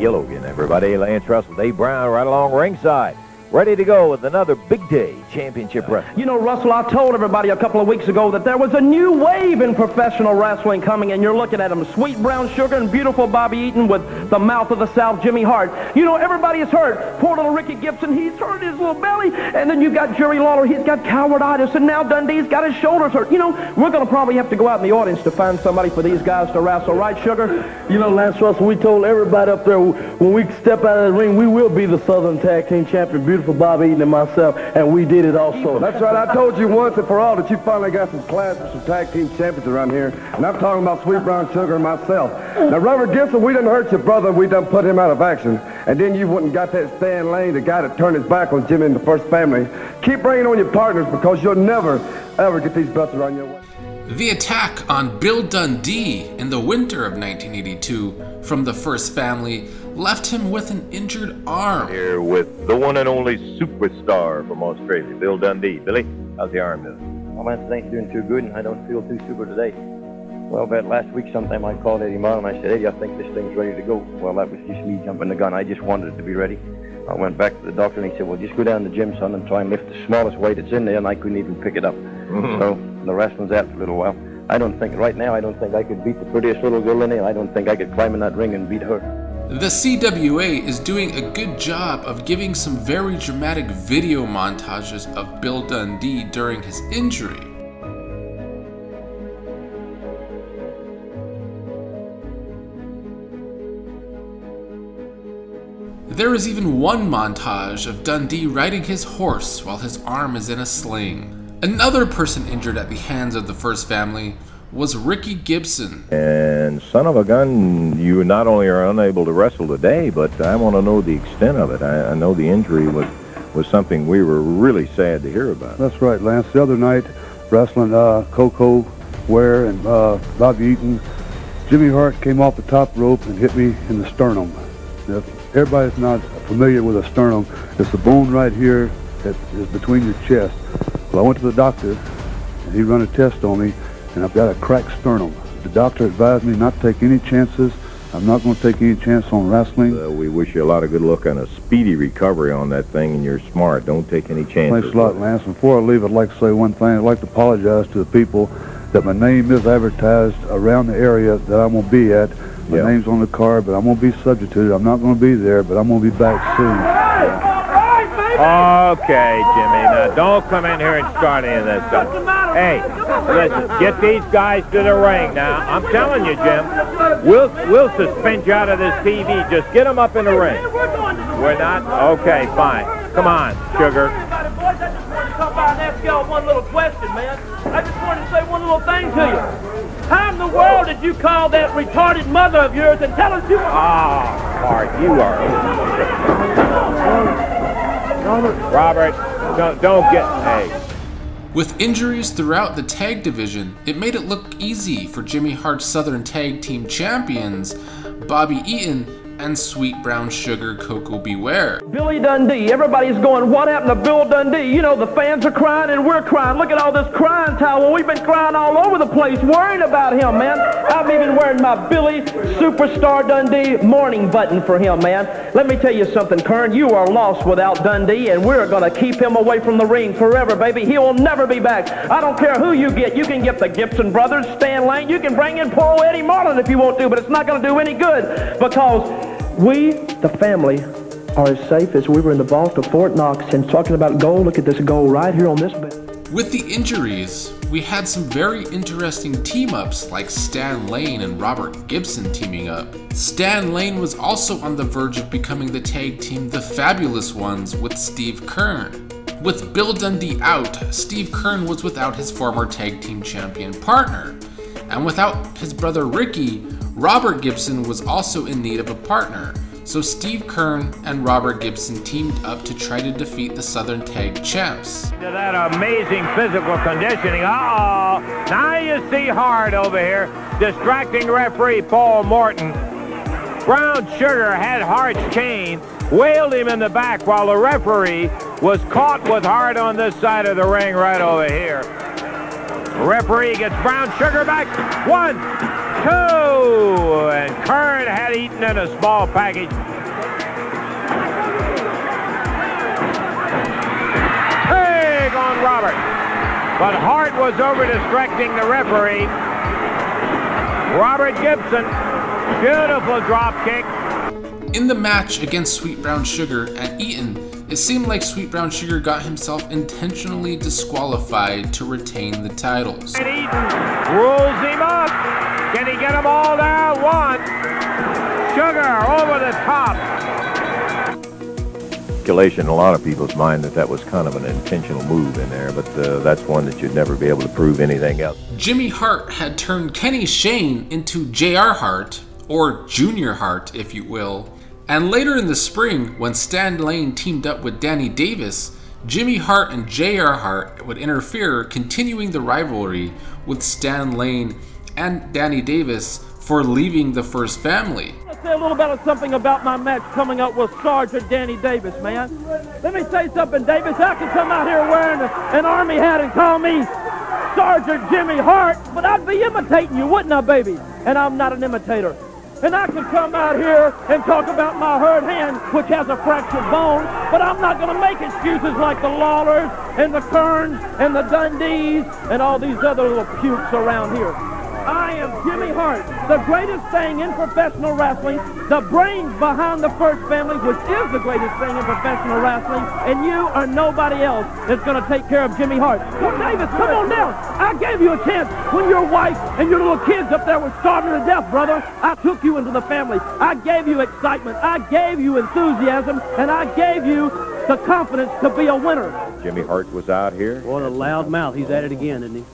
hello again, everybody. Lance Russell, Dave Brown, right along ringside. Ready to go with another big day championship wrestling. You know, Russell, I told everybody a couple of weeks ago that there was a new wave in professional wrestling coming, and you're looking at them. Sweet Brown Sugar and beautiful Bobby Eaton with the mouth of the South, Jimmy Hart. You know, everybody is hurt. Poor little Ricky Gibson, he's hurt his little belly. And then you've got Jerry Lawler, he's got cowarditis. And now Dundee's got his shoulders hurt. You know, we're going to probably have to go out in the audience to find somebody for these guys to wrestle. Right, Sugar? You know, Lance Russell, we told everybody up there when we step out of the ring, we will be the Southern Tag Team Champion, beautiful Bobby Eaton and myself, and we did it also. That's right. I told you once and for all that you finally got some class for some tag team champions around here, and I'm talking about Sweet Brown Sugar and myself. Now, Robert Gibson, we done hurt your brother. We done put him out of action, and then you went and got that Stan Lane, the guy that turned his back on Jimmy and the First Family. Keep bringing on your partners because you'll never, ever get these belts around your way. The attack on Bill Dundee in the winter of 1982 from the First Family left him with an injured arm. Here with the one and only superstar from Australia, Bill Dundee. Billy, how's the arm doing? Well, man, it ain't doing too good, and I don't feel too super today. Well, about last week sometime I called Eddie Martin and I said, Eddie, I think this thing's ready to go. Well, that was just me jumping the gun. I just wanted it to be ready. I went back to the doctor and he said, well, just go down to the gym, son, and try and lift the smallest weight that's in there, and I couldn't even pick it up. So the wrestling's out for a little while. I don't think I could beat the prettiest little girl in there. I don't think I could climb in that ring and beat her. The CWA is doing a good job of giving some very dramatic video montages of Bill Dundee during his injury. There is even one montage of Dundee riding his horse while his arm is in a sling. Another person injured at the hands of the First Family was Ricky Gibson. And son of a gun, you not only are unable to wrestle today, but I want to know the extent of it. I know the injury was something we were really sad to hear about. That's right, Lance. The other night, wrestling Coco Ware and Bobby Eaton, Jimmy Hart came off the top rope and hit me in the sternum. Now, if everybody's not familiar with a sternum, it's the bone right here that is between your chest. Well, I went to the doctor, and he ran a test on me, and I've got a cracked sternum. The doctor advised me not to take any chances. I'm not going to take any chance on wrestling. We wish you a lot of good luck and a speedy recovery on that thing, and you're smart. Don't take any chances. Thanks a lot, Lance. Before I leave, I'd like to say one thing. I'd like to apologize to the people that my name is advertised around the area that I'm going to be at. My name's on the card, but I'm going to be substituted. I'm not going to be there, but I'm going to be back soon. Okay, Jimmy, now don't come in here and start any of this stuff. Hey, listen, get these guys to the ring now. I'm telling you, Jim, we'll suspend you out of this TV. Just get them up in the ring. We're not? Okay, fine. Come on, Sugar. One little question, man. I just wanted to say one little thing to you. How in the world did you call that retarded mother of yours and tell her you were... Hart, you are... Robert, don't get... Hey. With injuries throughout the tag division, it made it look easy for Jimmy Hart's Southern Tag Team Champions, Bobby Eaton and Sweet Brown Sugar Coco Beware. Billy Dundee. Everybody's going, what happened to Bill Dundee? You know, the fans are crying and we're crying. Look at all this crying towel. We've been crying all over the place, worrying about him, man. I'm even wearing my Billy Superstar Dundee mourning button for him, man. Let me tell you something, Kern. You are lost without Dundee, and we're going to keep him away from the ring forever, baby. He will never be back. I don't care who you get. You can get the Gibson brothers, Stan Lane. You can bring in poor old Eddie Martin if you want to, but it's not going to do any good because we, the family, are as safe as we were in the vault of Fort Knox. And talking about gold, look at this gold right here on this bed. With the injuries, we had some very interesting team-ups like Stan Lane and Robert Gibson teaming up. Stan Lane was also on the verge of becoming the tag team The Fabulous Ones with Steve Kern. With Bill Dundee out, Steve Kern was without his former tag team champion partner. And without his brother Ricky, Robert Gibson was also in need of a partner, so Steve Kern and Robert Gibson teamed up to try to defeat the Southern Tag Champs. To that amazing physical conditioning. Now you see Hart over here distracting referee Paul Morton. Brown Sugar had Hart's chain, wailed him in the back while the referee was caught with Hart on this side of the ring right over here. Referee gets Brown Sugar back. 1, 2, and Kern had Eaton in a small package. Robert. But Hart was over distracting the referee. Robert Gibson, beautiful drop kick. In the match against Sweet Brown Sugar at Eaton, it seemed like Sweet Brown Sugar got himself intentionally disqualified to retain the titles. And Eaton rolls him up. Can he get them all there at once? Sugar over the top. Speculation in a lot of people's mind that was kind of an intentional move in there, but that's one that you'd never be able to prove anything else. Jimmy Hart had turned Kenny Shane into J.R. Hart, or Junior Hart if you will, and later in the spring when Stan Lane teamed up with Danny Davis, Jimmy Hart and J.R. Hart would interfere, continuing the rivalry with Stan Lane and Danny Davis for leaving the First Family. Let's say a little bit of something about my match coming up with Sergeant Danny Davis, man. Let me say something, Davis. I can come out here wearing an Army hat and call me Sergeant Jimmy Hart, but I'd be imitating you, wouldn't I, baby? And I'm not an imitator. And I can come out here and talk about my hurt hand, which has a fractured bone, but I'm not going to make excuses like the Lawlers and the Kerns and the Dundees and all these other little pukes around here. I am Jimmy Hart, the greatest thing in professional wrestling, the brains behind the First Family, which is the greatest thing in professional wrestling, and you are nobody else that's going to take care of Jimmy Hart. Well, Davis, come on down. I gave you a chance when your wife and your little kids up there were starving to death, brother. I took you into the family. I gave you excitement. I gave you enthusiasm, and I gave you the confidence to be a winner. Jimmy Hart was out here. What a loud mouth. He's at it again, isn't he?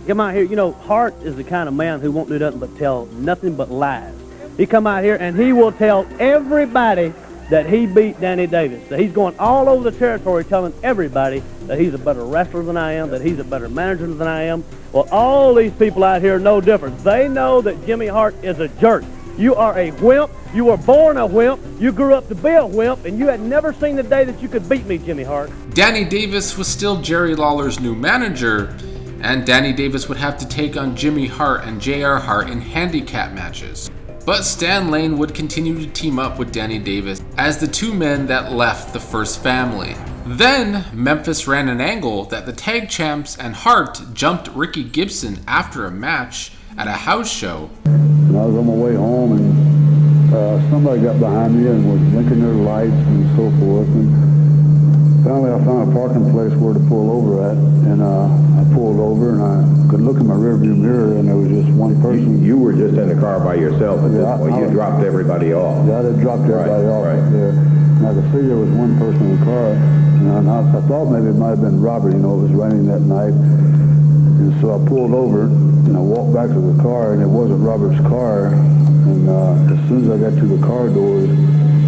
Come out here. You know, Hart is the kind of man who won't do nothing but tell nothing but lies. He come out here and he will tell everybody that he beat Danny Davis. That he's going all over the territory telling everybody that he's a better wrestler than I am, that he's a better manager than I am. Well, all these people out here know different. They know that Jimmy Hart is a jerk. You are a wimp. You were born a wimp. You grew up to be a wimp, and you had never seen the day that you could beat me, Jimmy Hart. Danny Davis was still Jerry Lawler's new manager, and Danny Davis would have to take on Jimmy Hart and J.R. Hart in handicap matches. But Stan Lane would continue to team up with Danny Davis as the two men that left the First Family. Then, Memphis ran an angle that the tag champs and Hart jumped Ricky Gibson after a match at a house show. And I was on my way home, and somebody got behind me and was blinking their lights and so forth. And finally, I found a parking place where to pull over at, and I pulled over, and I could look in my rearview mirror, and there was just one person. You were just in the car by yourself at this point. You dropped everybody off. Yeah, I had dropped everybody off up there. And I could see there was one person in the car, and I thought maybe it might have been Robert. You know, it was raining that night. And so I pulled over, and I walked back to the car, and it wasn't Robert's car. And as soon as I got to the car doors,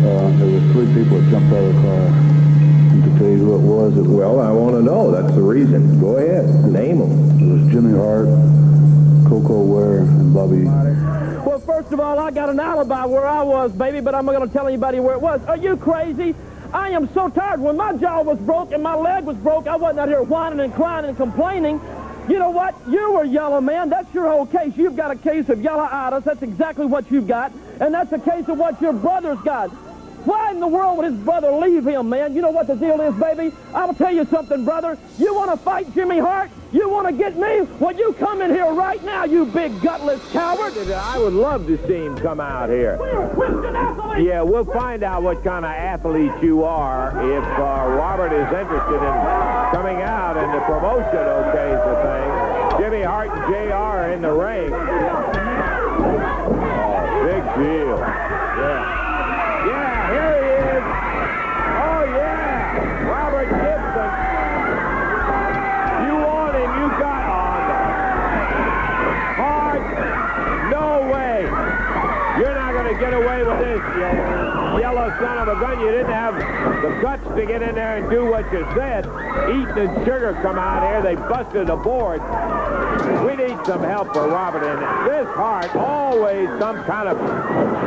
there was three people that jumped out of the car. And to tell you who it was, Well, I want to know. That's the reason. Go ahead. Name them. It was Jimmy Hart, Coco Ware, and Bobby. Well, first of all, I got an alibi where I was, baby, but I'm not going to tell anybody where it was. Are you crazy? I am so tired. When my jaw was broke and my leg was broke, I wasn't out here whining and crying and complaining. You know what? You were yellow, man. That's your whole case. You've got a case of yellow-itis. That's exactly what you've got. And that's a case of what your brother's got. Why in the world would his brother leave him, man? You know what the deal is, baby? I'll tell you something, brother. You want to fight Jimmy Hart? You want to get me? Well, you come in here right now, you big gutless coward. I would love to see him come out here. We're Christian athletes. Yeah, we'll find out what kind of athlete you are if Robert is interested in coming out in the promotion case of things. Jimmy Hart and JR in the ring. Oh, big deal. Yeah. Yeah, here he is. Oh, yeah. Robert Gibson. You want him, you got on. Hart, no way. You're not going to get away with this, you yellow son of a gun. You didn't have the guts to get in there and do what you said. Eaton and Sugar come out here. They busted the board. We need some help for Robert in it. This Hart, always some kind of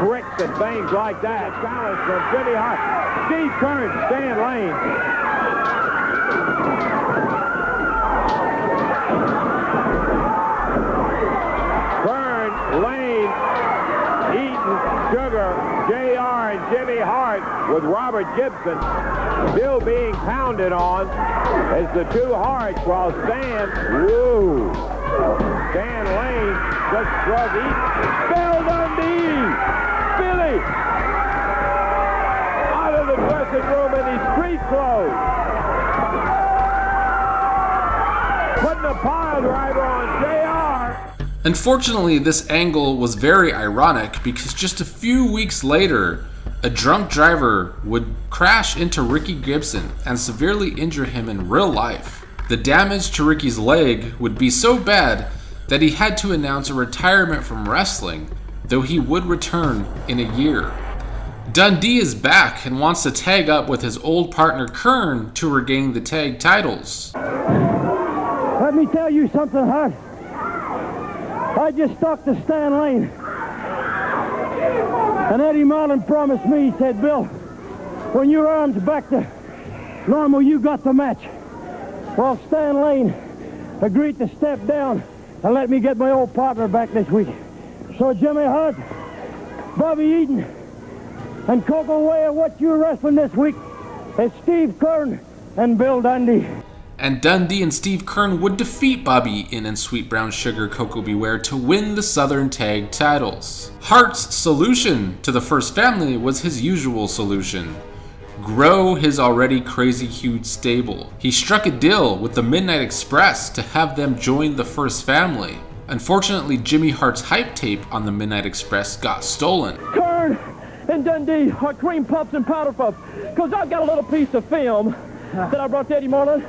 tricks and things like that. Challenge from Jimmy Hart. Steve Kern, Stan Lane. Kern, Lane, Eaton, Sugar, JR, and Jimmy Hart with Robert Gibson still being pounded on as the two Harts, while Stan Lane just shrugged. Bill Dundee! Billy! Out of the dressing room in his street clothes. Putting a pile driver on JR. Unfortunately, this angle was very ironic because just a few weeks later, a drunk driver would crash into Ricky Gibson and severely injure him in real life. The damage to Ricky's leg would be so bad that he had to announce a retirement from wrestling, though he would return in a year. Dundee is back and wants to tag up with his old partner Kern to regain the tag titles. Let me tell you something, Hart. I just talked to Stan Lane. And Eddie Marlin promised me, he said, Bill, when your arm's back to normal, you got the match. Well, Stan Lane agreed to step down and let me get my old partner back this week. So Jimmy Hart, Bobby Eaton, and Coco Ware, what you're wrestling this week is Steve Kern and Bill Dundee. And Dundee and Steve Kern would defeat Bobby Eaton and Sweet Brown Sugar Coco Beware to win the Southern Tag titles. Hart's solution to the First Family was his usual solution: grow his already crazy huge stable. He struck a deal with the Midnight Express to have them join the First Family. Unfortunately, Jimmy Hart's hype tape on the Midnight Express got stolen. Kern and Dundee are cream puffs and powder puffs, because I've got a little piece of film that I brought to Eddie Marlin,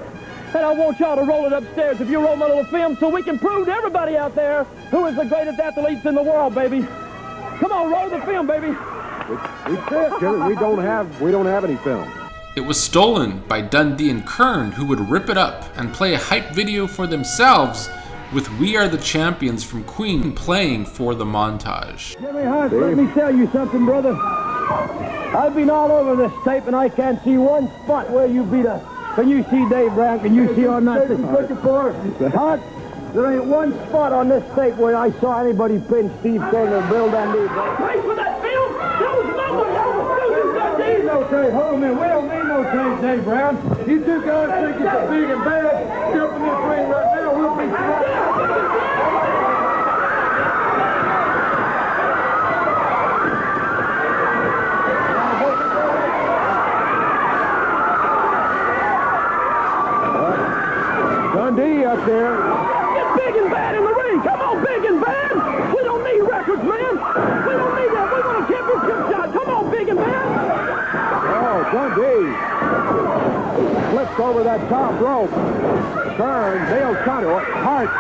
and I want y'all to roll it upstairs if you roll my little film so we can prove to everybody out there who is the greatest athletes in the world, baby. Come on, roll the film, baby. We don't have any film. It was stolen by Dundee and Kern, who would rip it up and play a hype video for themselves with We Are the Champions from Queen playing for the montage. Jimmy Hart, let me tell you something, brother. I've been all over this tape and I can't see one spot where you beat us. Can you see Dave Brown? Can you see on that? Hart, there ain't one spot on this tape where I saw anybody pin Steve Kern or Bill Dundee. Wait for that film. That was Dundee. No tape. Hold on a minute. We don't need no tape, Dave Brown. You two guys think it's a big and bad. Jump in this ring right now. We'll be Dundee up there. Get big and bad in the ring. Come on, big and bad. We don't need records, man. We don't need that. We want a championship shot. Come on, big and bad. Oh, Dundee flips over that top rope. Turns, nails kind of Hart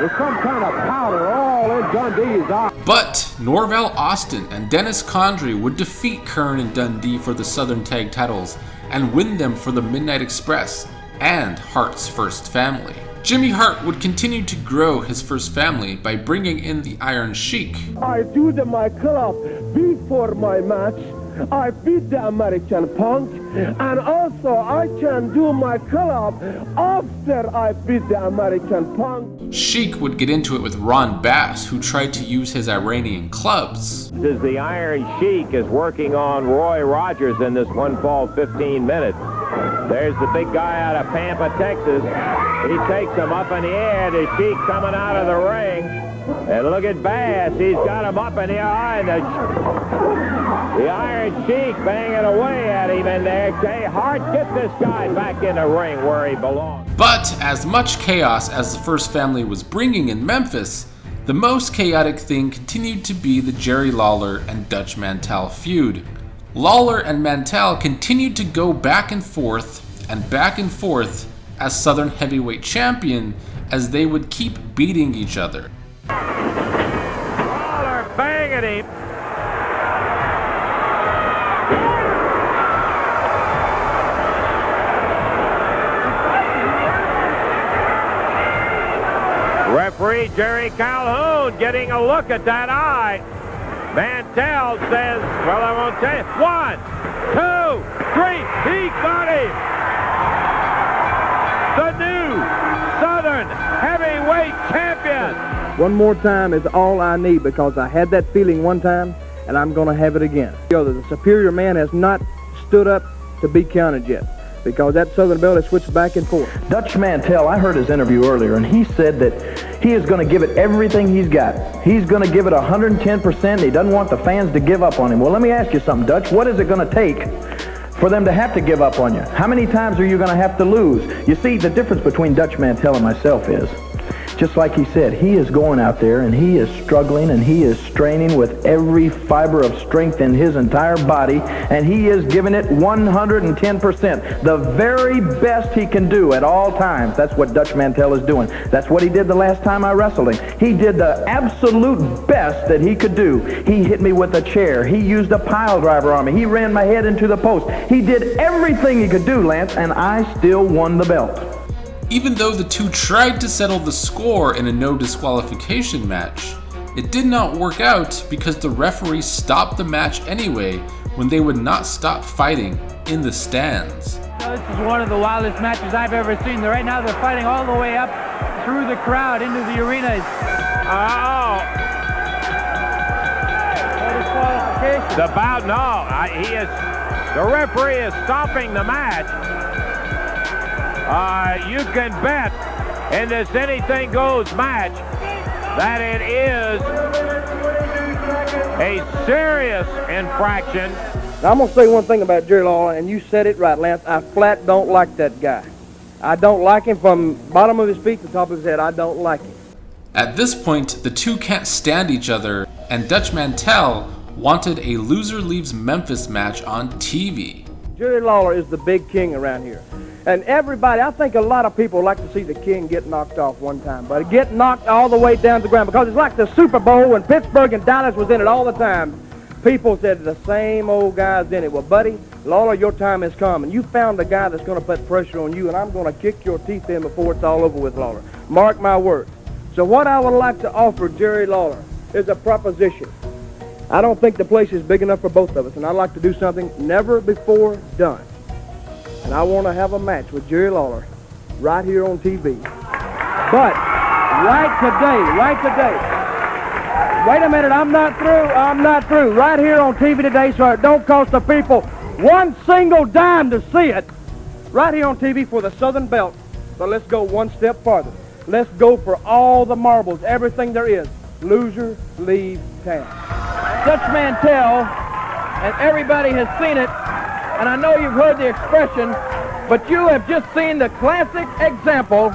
with some kind of powder all in Dundee's eye. But Norvell Austin and Dennis Condrey would defeat Kern and Dundee for the Southern Tag titles and win them for the Midnight Express and Hart's First Family. Jimmy Hart would continue to grow his First Family by bringing in the Iron Sheik. I do my club before my match. I beat the American Punk, and also I can do my club after I beat the American Punk. Sheik would get into it with Ron Bass, who tried to use his Iranian clubs. As the Iron Sheik is working on Roy Rogers in this one fall 15 minutes. There's the big guy out of Pampa, Texas. He takes him up in the air. The Sheik coming out of the ring. And look at Bass. He's got him up in the air. And the Iron Sheik banging away at him in there. Hey, Hart, get this guy back in the ring where he belongs. But as much chaos as the First Family was bringing in Memphis, the most chaotic thing continued to be the Jerry Lawler and Dutch Mantel feud. Lawler and Mantel continued to go back and forth as Southern Heavyweight Champion as they would keep beating each other. Lawler banging him. Referee Jerry Calhoun getting a look at that eye. Mantel says, well, I won't tell you. 1, 2, 3. He got him. The new Southern Heavyweight Champion. One more time is all I need, because I had that feeling one time, and I'm going to have it again. The superior man has not stood up to be counted yet, because that Southern belt has switched back and forth. Dutch Mantel, I heard his interview earlier, and he said that he is going to give it everything he's got. He's going to give it 110%. He doesn't want the fans to give up on him. Well, let me ask you something, Dutch. What is it going to take for them to have to give up on you? How many times are you going to have to lose? You see, the difference between Dutch Mantel and myself is, just like he said, he is going out there and he is struggling and he is straining with every fiber of strength in his entire body, and he is giving it 110%. The very best he can do at all times. That's what Dutch Mantel is doing. That's what he did the last time I wrestled him. He did the absolute best that he could do. He hit me with a chair. He used a pile driver on me. He ran my head into the post. He did everything he could do, Lance, and I still won the belt. Even though the two tried to settle the score in a no disqualification match, it did not work out because the referee stopped the match anyway when they would not stop fighting in the stands. This is one of the wildest matches I've ever seen. Right now they're fighting all the way up through the crowd into the arena. Oh! No disqualification. The bout, no, he is. The referee is stopping the match. You can bet in this anything goes match that it is a serious infraction. Now, I'm going to say one thing about Jerry Lawler, and you said it right, Lance. I flat don't like that guy. I don't like him from bottom of his feet to top of his head. I don't like him. At this point, the two can't stand each other, and Dutch Mantel wanted a loser leaves Memphis match on TV. Jerry Lawler is the big king around here. And everybody, I think a lot of people like to see the king get knocked off one time, but get knocked all the way down to the ground, because it's like the Super Bowl when Pittsburgh and Dallas was in it all the time. People said the same old guys in it. Well, buddy, Lawler, your time has come, and you found a guy that's going to put pressure on you, and I'm going to kick your teeth in before it's all over with, Lawler. Mark my words. So what I would like to offer Jerry Lawler is a proposition. I don't think the place is big enough for both of us, and I'd like to do something never before done. And I want to have a match with Jerry Lawler right here on TV. But right today, wait a minute, I'm not through. Right here on TV today, so it don't cost the people one single dime to see it. Right here on TV for the Southern Belt. But let's go one step farther. Let's go for all the marbles, everything there is. Loser leave town. Dutch Mantel, and everybody has seen it, and I know you've heard the expression, but you have just seen the classic example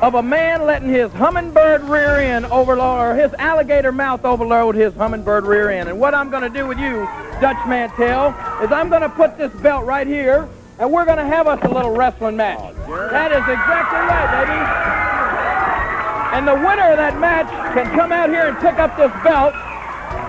of a man letting his hummingbird rear end overload, or his alligator mouth overload his hummingbird rear end. And what I'm going to do with you, Dutch Mantel, is I'm going to put this belt right here, and we're going to have us a little wrestling match. That is exactly right, baby. And the winner of that match can come out here and pick up this belt,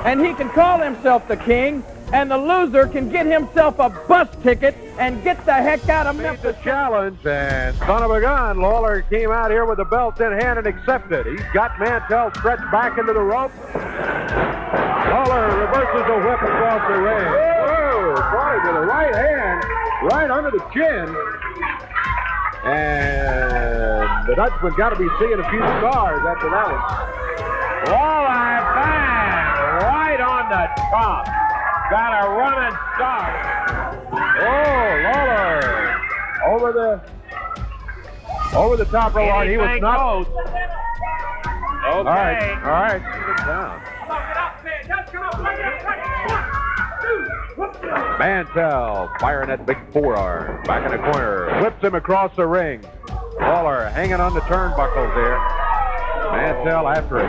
and he can call himself the king, and the loser can get himself a bus ticket and get the heck out of Memphis. The challenge, and son of a gun, Lawler came out here with the belt in hand and accepted. He's got Mantel stretched back into the rope. Lawler reverses a whip across the ring. Whoa, boy, with a right hand, right under the chin. And the Dutchman got to be seeing a few stars after that one. Lawler, bang, right on the top. Got a running start. Oh, Lawler over the top row line. He was not. Okay. All right. Sit down. Mantel firing that big forearm back in the corner. Whips him across the ring. Lawler hanging on the turnbuckles there. Mantel after it.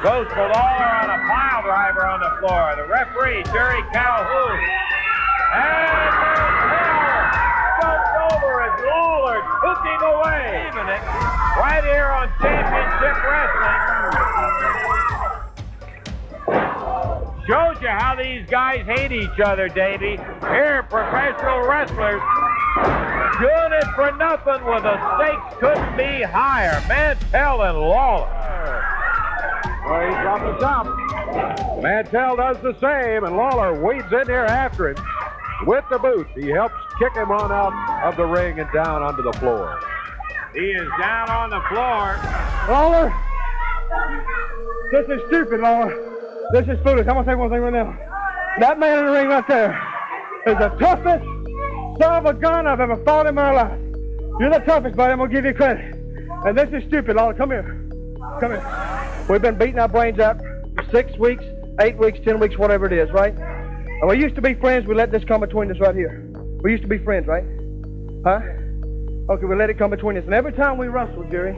Goes for Lawler on a pile driver on the floor. The referee, Jerry Calhoun. And Mantel jumped over as Lawler took him away. Right here on Championship Wrestling. Shows you how these guys hate each other, Davey. Here, professional wrestlers doing it for nothing when the stakes couldn't be higher. Mantel and Lawler. Well, he dropped the top. Mantel does the same, and Lawler wades in there after him with the boot. He helps kick him on out of the ring and down onto the floor. He is down on the floor. Lawler, this is stupid, Lawler. This is foolish. I'm going to say one thing right now. That man in the ring right there is the toughest son of a gun I've ever fought in my life. You're the toughest, buddy. I'm going to give you credit. And this is stupid, Lawler. Come here. Come here. We've been beating our brains out for 6 weeks, 8 weeks, 10 weeks, whatever it is, right? And we used to be friends. We let this come between us right here. We used to be friends, right? Huh? Okay, we let it come between us. And every time we wrestled, Jerry,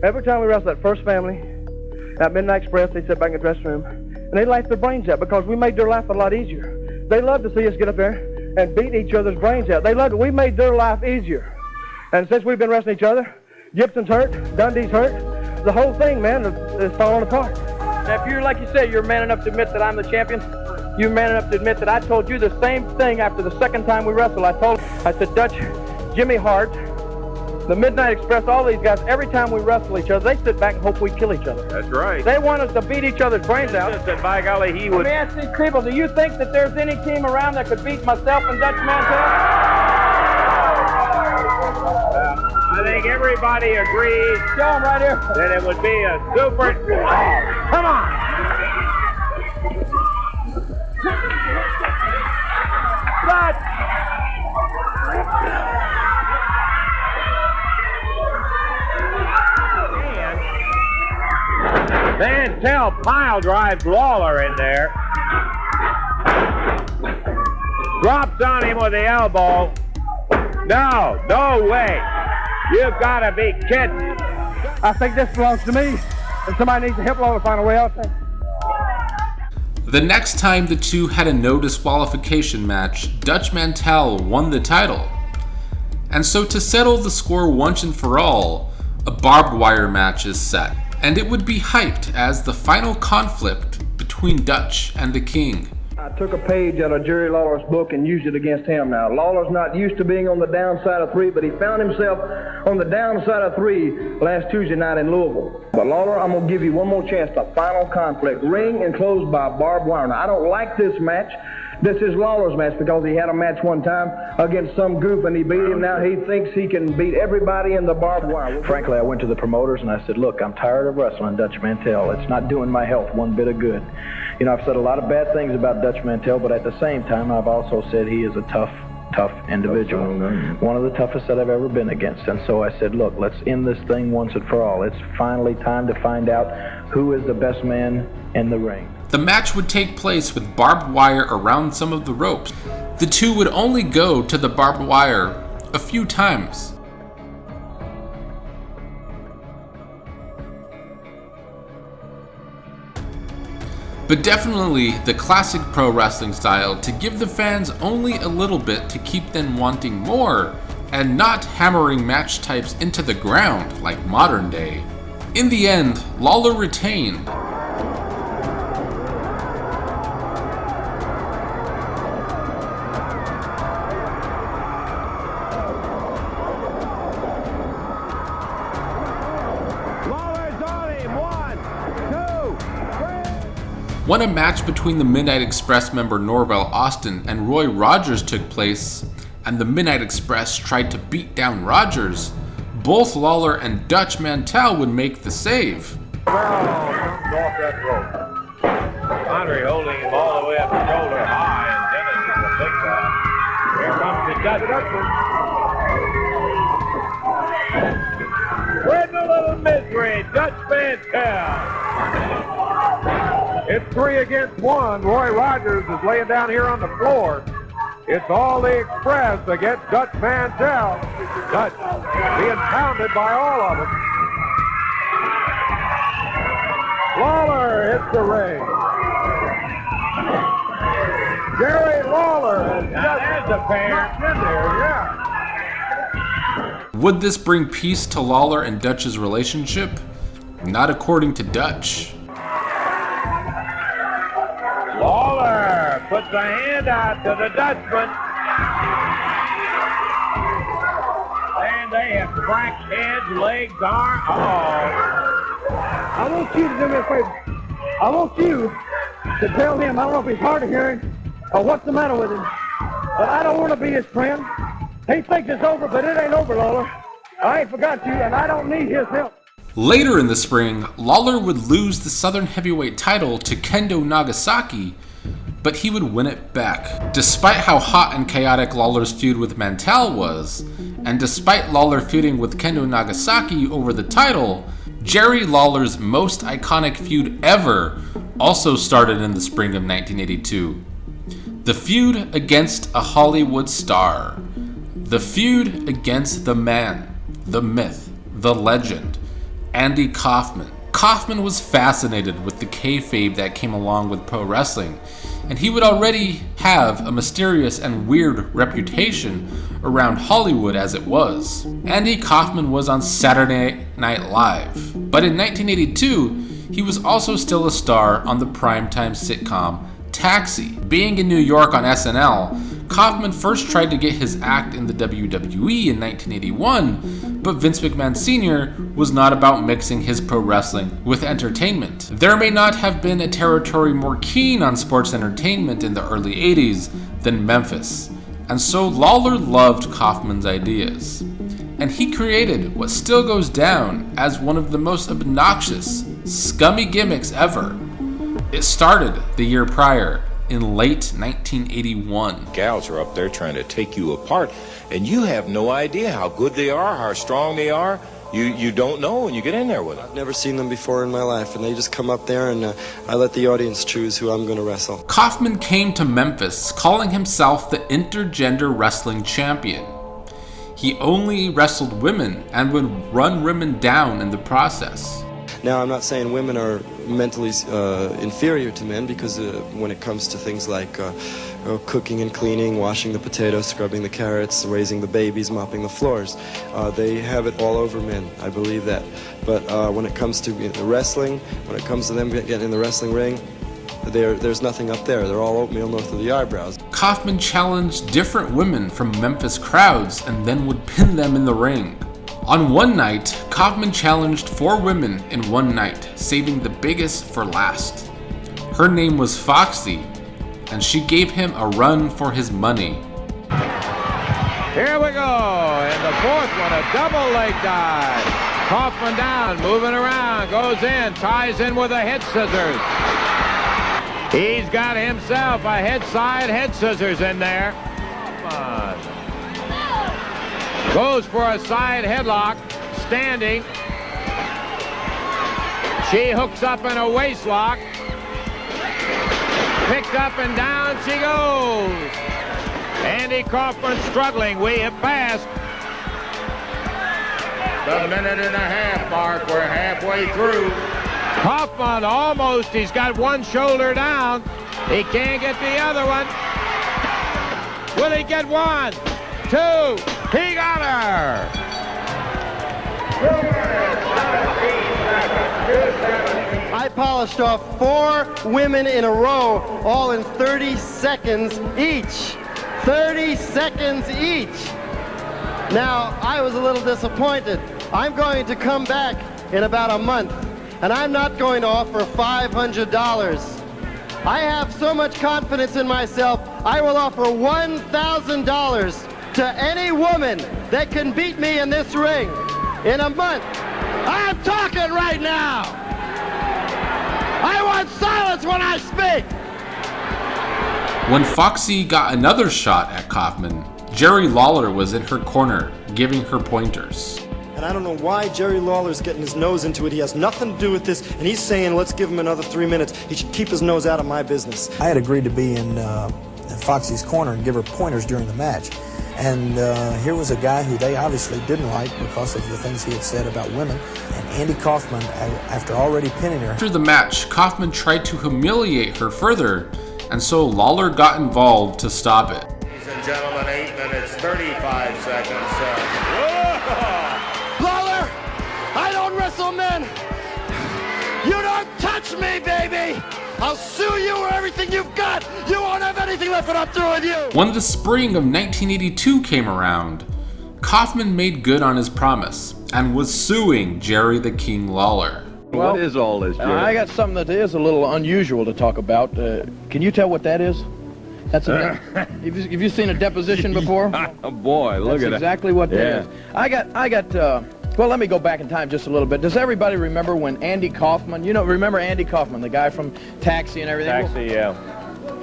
every time we wrestled at First Family, at Midnight Express, they sit back in the dressing room, and they laughed their brains out because we made their life a lot easier. They loved to see us get up there and beat each other's brains out. They loved it. We made their life easier. And since we've been wrestling each other, Gibson's hurt, Dundee's hurt. The whole thing, man, is falling apart. Now, if you're, like you said, you're man enough to admit that I'm the champion, you're man enough to admit that I told you the same thing after the second time we wrestled. I said, Dutch, Jimmy Hart, the Midnight Express, all these guys, every time we wrestle each other, they sit back and hope we kill each other. That's right. They want us to beat each other's brains out. And by golly, he would... Let me ask these people, do you think that there's any team around that could beat myself and Dutch Mantel? I think everybody agrees Show 'em right here. that it would be a super... Oh, come on! But... Mantel pile drives Lawler in there. Drops on him with the elbow. No way. You've got to be kidding. I think this belongs to me, and somebody needs to help Lawler find a way out there. The next time the two had a no disqualification match, Dutch Mantel won the title. And so to settle the score once and for all, a barbed wire match is set. And it would be hyped as the final conflict between Dutch and the King. I took a page out of Jerry Lawler's book and used it against him now. Lawler's not used to being on the downside of 3, but he found himself on the downside of 3 last Tuesday night in Louisville. But Lawler, I'm going to give you one more chance, the final conflict. Ring enclosed by barbed wire. Now, I don't like this match. This is Lawler's match because he had a match one time against some goof and he beat him. Now he thinks he can beat everybody in the barbed wire. Frankly, I went to the promoters and I said, look, I'm tired of wrestling Dutch Mantel. It's not doing my health one bit of good. You know, I've said a lot of bad things about Dutch Mantel, but at the same time, I've also said he is a tough individual. One of the toughest that I've ever been against. And so I said, look, let's end this thing once and for all. It's finally time to find out who is the best man in the ring. The match would take place with barbed wire around some of the ropes. The two would only go to the barbed wire a few times. But definitely the classic pro wrestling style to give the fans only a little bit to keep them wanting more, and not hammering match types into the ground like modern day. In the end, Lawler retained. When a match between the Midnight Express member Norvell Austin and Roy Rogers took place, and the Midnight Express tried to beat down Rogers, both Lawler and Dutch Mantel would make the save. Comes off that rope. Andre holding him all the way up shoulder high, and Dennis is a big guy. Here comes the Dutchman. We're in a little misery, Dutch Mantel. It's 3 against 1. Roy Rogers is laying down here on the floor. It's all the Express against Dutch Mantel. Dutch being pounded by all of them. Lawler hits the ring. Jerry Lawler is just a pair. knocked in there, yeah. Would this bring peace to Lawler and Dutch's relationship? Not according to Dutch. Lawler puts a hand out to the Dutchman. And they have cracked heads, legs, arms. I want you to do me a favor. I want you to tell him, I don't know if he's hard of hearing or what's the matter with him, but I don't want to be his friend. He thinks it's over, but it ain't over, Lawler. I ain't forgot you, and I don't need his help. Later in the spring, Lawler would lose the Southern Heavyweight title to Kendo Nagasaki, but he would win it back. Despite how hot and chaotic Lawler's feud with Mantel was, and despite Lawler feuding with Kendo Nagasaki over the title, Jerry Lawler's most iconic feud ever also started in the spring of 1982. The feud against a Hollywood star. The feud against the man, the myth, the legend, Andy Kaufman. Kaufman was fascinated with the kayfabe that came along with pro wrestling, and he would already have a mysterious and weird reputation around Hollywood as it was. Andy Kaufman was on Saturday Night Live, but in 1982, he was also still a star on the primetime sitcom Taxi. Being in New York on SNL, Kaufman first tried to get his act in the WWE in 1981, but Vince McMahon Sr. was not about mixing his pro wrestling with entertainment. There may not have been a territory more keen on sports entertainment in the early 80s than Memphis, and so Lawler loved Kaufman's ideas. And he created what still goes down as one of the most obnoxious, scummy gimmicks ever. It started the year prior, in late 1981. Gals are up there trying to take you apart, and you have no idea how good they are, how strong they are. You don't know when you get in there with them. I've never seen them before in my life, and they just come up there, and I let the audience choose who I'm going to wrestle. Kaufman came to Memphis calling himself the intergender wrestling champion. He only wrestled women and would run women down in the process. Now, I'm not saying women are mentally inferior to men, because when it comes to things like cooking and cleaning, washing the potatoes, scrubbing the carrots, raising the babies, mopping the floors, they have it all over men. I believe that. But when it comes to wrestling, when it comes to them getting in the wrestling ring, there's nothing up there. They're all oatmeal north of the eyebrows. Kaufman challenged different women from Memphis crowds and then would pin them in the ring. On one night, Kaufman challenged 4 women in one night, saving the biggest for last. Her name was Foxy, and she gave him a run for his money. Here we go, in the fourth one, a double leg dive. Kaufman down, moving around, goes in, ties in with a head scissors. He's got himself a head scissors in there. Come on. Goes for a side headlock, standing. She hooks up in a waist lock. Picked up and down she goes. Andy Kaufman struggling. We have passed the minute and a half mark. We're halfway through. Kaufman almost, he's got one shoulder down. He can't get the other one. Will he get one? 2. He got her! I polished off 4 women in a row, all in 30 seconds each. 30 seconds each. Now, I was a little disappointed. I'm going to come back in about a month, and I'm not going to offer $500. I have so much confidence in myself, I will offer $1,000 to any woman that can beat me in this ring in a month. I'm talking right now. I want silence when I speak. When Foxy got another shot at Kaufman, Jerry Lawler was in her corner, giving her pointers. And I don't know why Jerry Lawler's getting his nose into it. He has nothing to do with this, and he's saying, let's give him another 3 minutes. He should keep his nose out of my business. I had agreed to be in Foxy's corner and give her pointers during the match. And here was a guy who they obviously didn't like because of the things he had said about women. And Andy Kaufman, after already pinning her. After the match, Kaufman tried to humiliate her further, and so Lawler got involved to stop it. Ladies and gentlemen, 8 minutes, 35 seconds. Lawler, I don't wrestle men. You don't touch me, baby. I'll sue you or everything you've got. You won't have anything left when I'm through with you. When the spring of 1982 came around, Kaufman made good on his promise and was suing Jerry the King Lawler. Well, what is all this, Jerry? I got something that is a little unusual to talk about. Can you tell what that is? That's a, have you seen a deposition before? Oh boy, look at That's that. exactly what that is. I got Well, let me go back in time just a little bit. Does everybody remember when Andy Kaufman, remember Andy Kaufman, the guy from Taxi and everything? Taxi, yeah.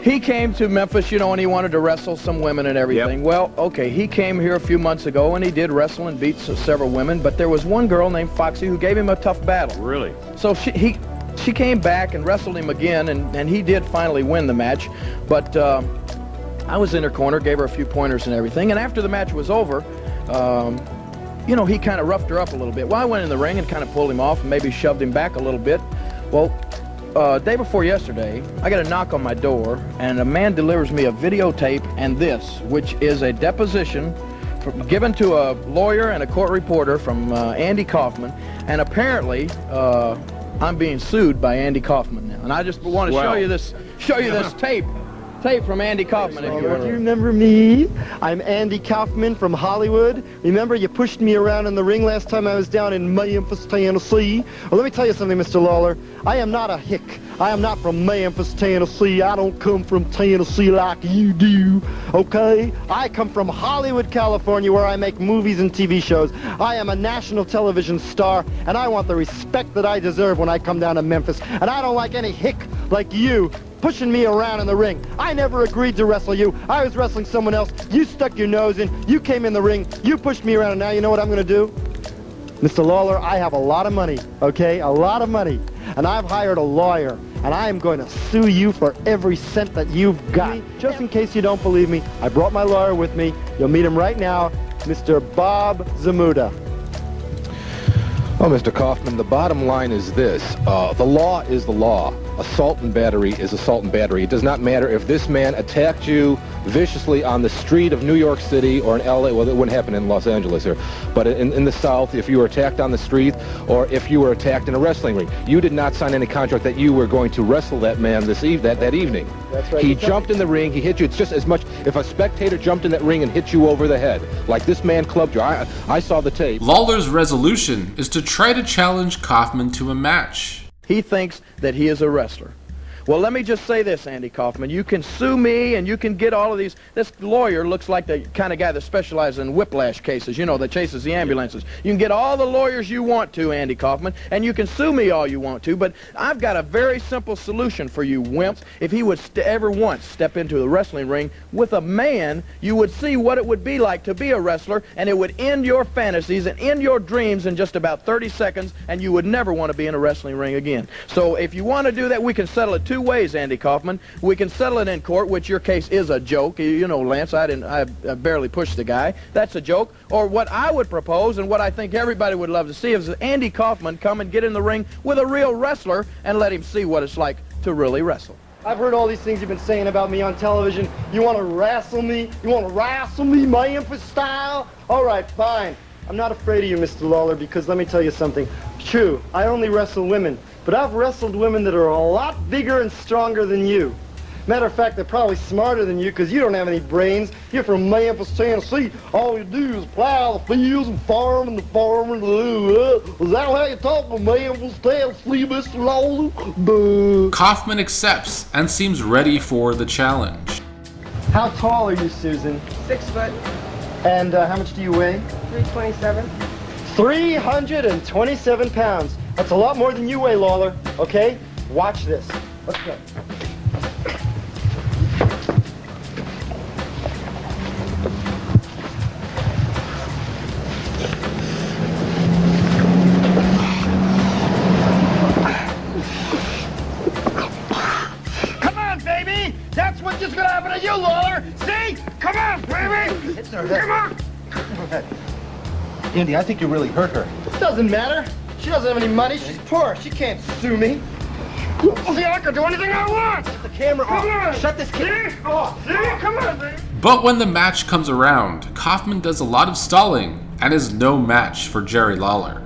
He came to Memphis, and he wanted to wrestle some women and everything. Yep. Well, okay, he came here a few months ago, and he did wrestle and beat several women, but there was one girl named Foxy who gave him a tough battle. Really? So she came back and wrestled him again, and he did finally win the match, but I was in her corner, gave her a few pointers and everything, and after the match was over, he kind of roughed her up a little bit. Well, I went in the ring and kind of pulled him off and maybe shoved him back a little bit. Well, day before yesterday, I got a knock on my door, and a man delivers me a videotape and this, which is a deposition given to a lawyer and a court reporter from Andy Kaufman, and apparently I'm being sued by Andy Kaufman now. And I just want to show you this tape from Andy Kaufman. If you Do you remember me? I'm Andy Kaufman from Hollywood. Remember, you pushed me around in the ring last time I was down in Memphis, Tennessee? Well, let me tell you something, Mr. Lawler. I am not a hick. I am not from Memphis, Tennessee. I don't come from Tennessee like you do, okay? I come from Hollywood, California, where I make movies and TV shows. I am a national television star, and I want the respect that I deserve when I come down to Memphis. And I don't like any hick like you pushing me around in the ring. I never agreed to wrestle you. I was wrestling someone else. You stuck your nose in. You came in the ring. You pushed me around, and now you know what I'm going to do? Mr. Lawler, I have a lot of money, okay? A lot of money. And I've hired a lawyer, and I am going to sue you for every cent that you've got. Just in case you don't believe me, I brought my lawyer with me. You'll meet him right now, Mr. Bob Zamuda. Well, Mr. Kaufman, the bottom line is this. The law is the law. Assault and battery is assault and battery. It does not matter if this man attacked you viciously on the street of New York City or in L.A. Well, it wouldn't happen in Los Angeles here. But in the South, if you were attacked on the street or if you were attacked in a wrestling ring, you did not sign any contract that you were going to wrestle that man that evening. That's right. He jumped in the ring. He hit you. It's just as much if a spectator jumped in that ring and hit you over the head, like this man clubbed you. I saw the tape. Lawler's resolution is to try to challenge Kaufman to a match. He thinks that he is a wrestler. Well, let me just say this, Andy Kaufman. You can sue me, and you can get all of these. This lawyer looks like the kind of guy that specializes in whiplash cases, that chases the ambulances. You can get all the lawyers you want to, Andy Kaufman, and you can sue me all you want to, but I've got a very simple solution for you wimps. If he would ever once step into the wrestling ring with a man, you would see what it would be like to be a wrestler, and it would end your fantasies and end your dreams in just about 30 seconds, and you would never want to be in a wrestling ring again. So if you want to do that, we can settle it two ways, Andy Kaufman. We can settle it in court, which your case is a joke. Lance, I barely pushed the guy. That's a joke. Or what I would propose, and what I think everybody would love to see, is Andy Kaufman come and get in the ring with a real wrestler and let him see what it's like to really wrestle. I've heard all these things you've been saying about me on television. You want to wrestle me? You want to wrestle me, Memphis style? All right, fine. I'm not afraid of you, Mr. Lawler, because let me tell you something. True, I only wrestle women, but I've wrestled women that are a lot bigger and stronger than you. Matter of fact, they're probably smarter than you because you don't have any brains. You're from Memphis, Tennessee. All you do is plow the fields and farm and the farm and is that how you talk to Memphis, Tennessee, Mr. Lawler? Kaufman accepts and seems ready for the challenge. How tall are you, Susan? 6 foot. And how much do you weigh? 327. 327 pounds. That's a lot more than you weigh, Lawler. Okay? Watch this. Let's go. Come on, baby! That's what's just gonna happen to you, Lawler! See? Come on, baby! It's her head. Come on! Her head. Andy, I think you really hurt her. Doesn't matter. She doesn't have any money. She's poor. She can't sue me. See, I can do anything I want! Shut the camera off. Come on! Shut this camera off. See? Come on, baby! But when the match comes around, Kaufman does a lot of stalling and is no match for Jerry Lawler.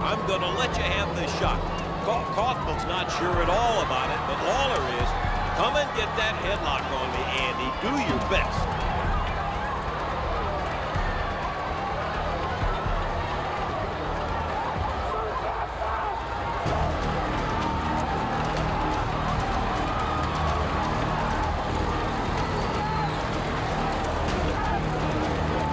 I'm going to let you have this shot. Kaufman's not sure at all about it, but Lawler is. Come and get that headlock on me, Andy. Do your best.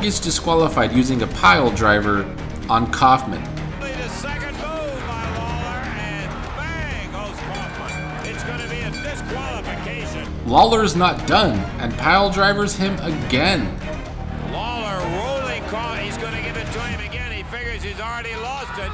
He's disqualified using a pile driver on Kaufman. The second move by Lawler, and bang goes Kaufman. It's going to be a disqualification. Lawler's not done and pile drivers him again. Lawler rolling Kaufman. He's going to give it to him again. He figures he's already lost it.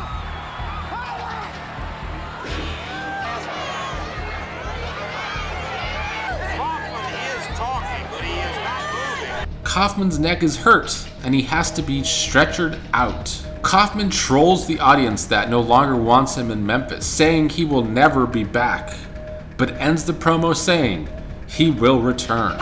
Kaufman is talking, but he is not moving. Kaufman's neck is hurt and he has to be stretchered out. Kaufman trolls the audience that no longer wants him in Memphis, saying he will never be back, but ends the promo saying he will return.